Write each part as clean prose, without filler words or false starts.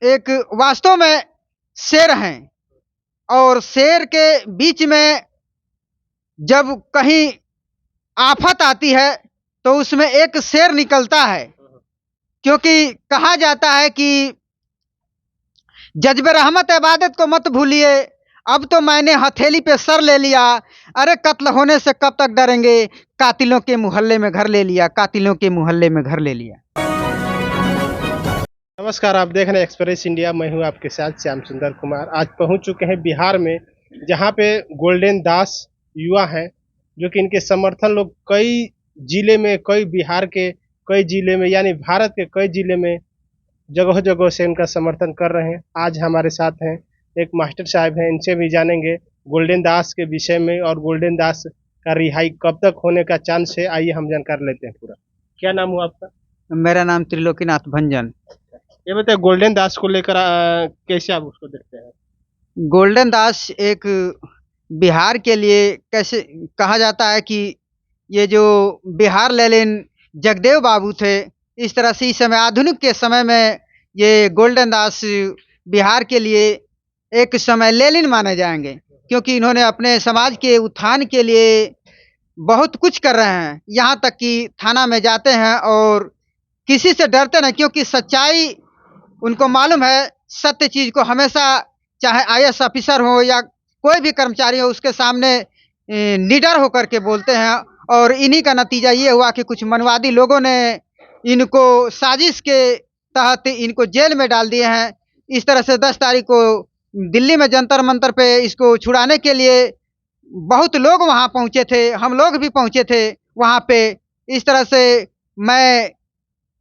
एक वास्तव में शेर हैं और शेर के बीच में जब कहीं आफत आती है तो उसमें एक शेर निकलता है, क्योंकि कहा जाता है कि जज्बे रहमत इबादत को मत भूलिए, अब तो मैंने हथेली पे सर ले लिया, अरे कत्ल होने से कब तक डरेंगे, कातिलों के मोहल्ले में घर ले लिया, कातिलों के मोहल्ले में घर ले लिया। नमस्कार, आप देख रहे हैं एक्सप्रेस इंडिया। मैं हूं आपके साथ श्याम सुंदर कुमार। आज पहुंच चुके हैं बिहार में, जहां पे गोल्डन दास युवा हैं, जो कि इनके समर्थन लोग कई जिले में, कई बिहार के कई जिले में, यानी भारत के कई जिले में जगह जगह से इनका समर्थन कर रहे हैं। आज हमारे साथ हैं एक मास्टर साहब हैं, इनसे भी जानेंगे गोल्डन दास के विषय में और गोल्डन दास का रिहाई कब तक होने का चांस है। आइए हम जानकारी लेते हैं पूरा। क्या नाम हुआ आपका? मेरा नाम त्रिलोकीनाथ भंजन। ये बताए, गोल्डन दास को लेकर कैसे आप उसको देखते हैं? गोल्डन दास एक बिहार के लिए कैसे कहा जाता है कि ये जो बिहार लेलिन जगदेव बाबू थे, इस तरह से इस समय आधुनिक के समय में ये गोल्डन दास बिहार के लिए एक समय लेलिन माने जाएंगे, क्योंकि इन्होंने अपने समाज के उत्थान के लिए बहुत कुछ कर रहे हैं। यहाँ तक कि थाना में जाते हैं और किसी से डरते नहीं, क्योंकि सच्चाई उनको मालूम है। सत्य चीज को हमेशा, चाहे आईएएस ऑफिसर हो या कोई भी कर्मचारी हो, उसके सामने निडर होकर के बोलते हैं। और इन्हीं का नतीजा ये हुआ कि कुछ मनवादी लोगों ने इनको साजिश के तहत इनको जेल में डाल दिए हैं। इस तरह से 10 तारीख को दिल्ली में जंतर मंतर पे इसको छुड़ाने के लिए बहुत लोग वहां पहुंचे थे, हम लोग भी पहुंचे थे वहां पे। इस तरह से मैं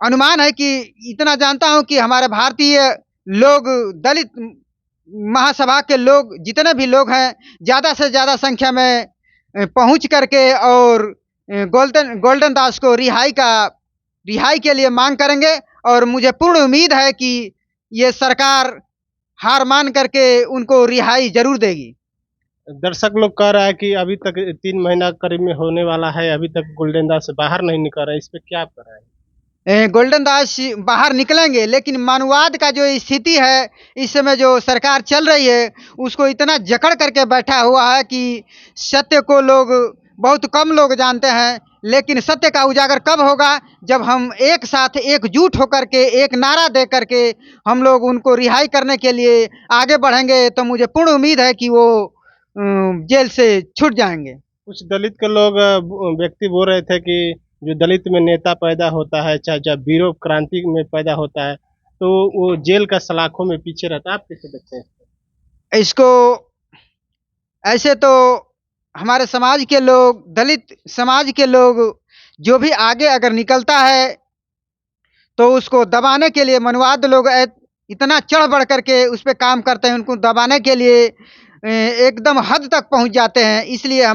अनुमान है कि इतना जानता हूं कि हमारे भारतीय लोग, दलित महासभा के लोग, जितने भी लोग हैं, ज्यादा से ज्यादा संख्या में पहुंच करके और गोल्डन गोल्डन दास को रिहाई के लिए मांग करेंगे। और मुझे पूर्ण उम्मीद है कि ये सरकार हार मान करके उनको रिहाई जरूर देगी। दर्शक लोग कह रहा है कि अभी तक 3 महीना करीब में होने वाला है, अभी तक गोल्डन दास बाहर नहीं निकल रहा है। इस पे क्या आप कर रहे हैं? गोल्डन दास बाहर निकलेंगे, लेकिन मानववाद का जो स्थिति है इस समय जो सरकार चल रही है, उसको इतना जकड़ करके बैठा हुआ है कि सत्य को लोग, बहुत कम लोग जानते हैं। लेकिन सत्य का उजागर कब होगा? जब हम एक साथ एकजुट होकर के एक नारा दे करके हम लोग उनको रिहाई करने के लिए आगे बढ़ेंगे, तो मुझे पूर्ण उम्मीद है कि वो जेल से छूट जाएंगे। कुछ दलित के लोग व्यक्ति बोल रहे थे कि जो दलित में नेता पैदा होता है, चाहे जब वीरों क्रांति में पैदा होता है, तो वो जेल का सलाखों में पीछे रहता है। आप कैसे देखते हैं? इसको ऐसे तो हमारे समाज के लोग, दलित समाज के लोग, जो भी आगे अगर निकलता है तो उसको दबाने के लिए मनवाद लोग इतना चढ़ बढ़ करके उस पर काम करते हैं, उनको दबाने के लिए एकदम हद तक पहुंच जाते हैं। इसलिए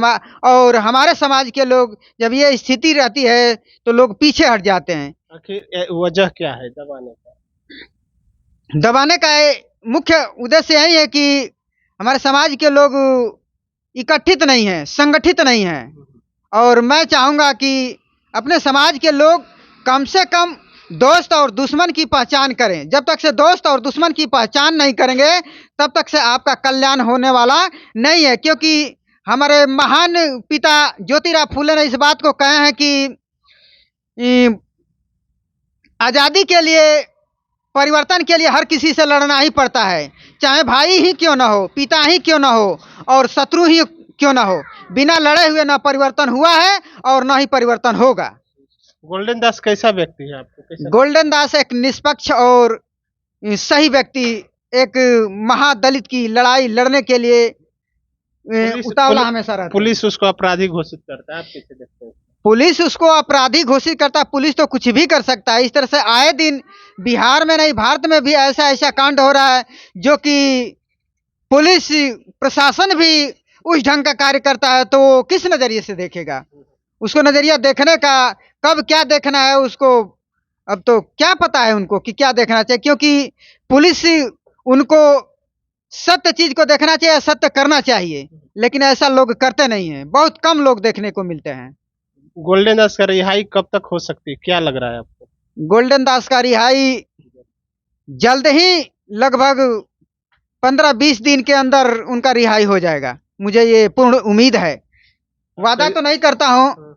और हमारे समाज के लोग, जब ये स्थिति रहती है तो लोग पीछे हट जाते हैं। आखिर वजह क्या है दबाने का? दबाने का मुख्य उद्देश्य यही है कि हमारे समाज के लोग इकट्ठित नहीं है, संगठित नहीं है। और मैं चाहूंगा कि अपने समाज के लोग कम से कम दोस्त और दुश्मन की पहचान करें। जब तक से दोस्त और दुश्मन की पहचान नहीं करेंगे, तब तक से आपका कल्याण होने वाला नहीं है। क्योंकि हमारे महान पिता ज्योतिराव फूले ने इस बात को कहे हैं कि आजादी के लिए, परिवर्तन के लिए हर किसी से लड़ना ही पड़ता है, चाहे भाई ही क्यों ना हो, पिता ही क्यों ना हो और शत्रु ही क्यों ना हो। बिना लड़े हुए ना परिवर्तन हुआ है और ना ही परिवर्तन होगा। गोल्डन दास कैसा व्यक्ति है आपको? कैसा? गोल्डन दास एक निष्पक्ष और सही व्यक्ति, एक महादलित की लड़ाई लड़ने के लिए उतावला हमेशा रहता है। पुलिस उसको अपराधी घोषित करता है, आप कैसे देखते हैं? पुलिस उसको अपराधी घोषित करता है। पुलिस तो कुछ भी कर सकता है। इस तरह से आए दिन बिहार में नहीं, भारत में भी ऐसा ऐसा कांड हो रहा है, जो कि पुलिस प्रशासन भी उस ढंग का कार्य करता है, तो वो किस नजरिए से देखेगा? उसको नजरिया देखने का, कब क्या देखना है उसको, अब तो क्या पता है उनको कि क्या देखना चाहिए। क्योंकि पुलिस उनको सत्य चीज को देखना चाहिए, सत्य करना चाहिए, लेकिन ऐसा लोग करते नहीं है, बहुत कम लोग देखने को मिलते हैं। गोल्डन दास का रिहाई कब तक हो सकती है, क्या लग रहा है आपको? गोल्डन दास का रिहाई जल्द ही लगभग 15-20 दिन के अंदर उनका रिहाई हो जाएगा। मुझे ये पूर्ण उम्मीद है। वादा तो नहीं करता हूँ,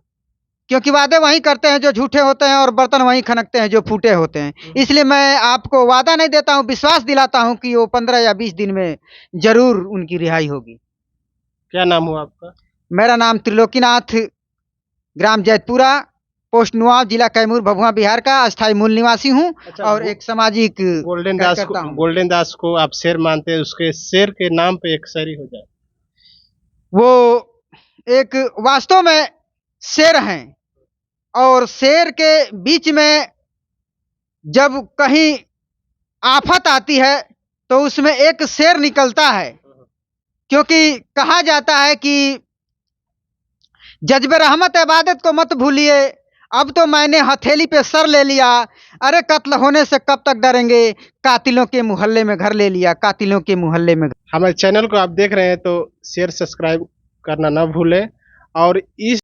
क्योंकि वादे वही करते हैं जो झूठे होते हैं और बर्तन वही खनकते हैं जो फूटे होते हैं। इसलिए मैं आपको वादा नहीं देता हूँ, विश्वास दिलाता हूँ कि वो 15 या 20 दिन में जरूर उनकी रिहाई होगी। क्या नाम हुआ आपका? मेरा नाम त्रिलोकीनाथ, ग्राम जैतपुरा, पोस्ट नुआव, जिला कैमूर, भभुआ, बिहार का अस्थायी मूल निवासी हूँ अच्छा, और एक सामाजिक कार्यकर्ता हूँ। गोल्डन दास को आप शेर मानते हैं, उसके शेर के नाम पे एक शायरी हो जाए। वो एक वास्तव में शेर हैं और शेर के बीच में जब कहीं आफत आती है तो उसमें एक शेर निकलता है, क्योंकि कहा जाता है कि जज्बे रहमत इबादत को मत भूलिए, अब तो मैंने हथेली पे सर ले लिया, अरे कत्ल होने से कब तक डरेंगे, कातिलों के मोहल्ले में घर ले लिया, कातिलों के मोहल्ले में। हमारे चैनल को आप देख रहे हैं तो शेयर सब्सक्राइब करना ना भूलें और इस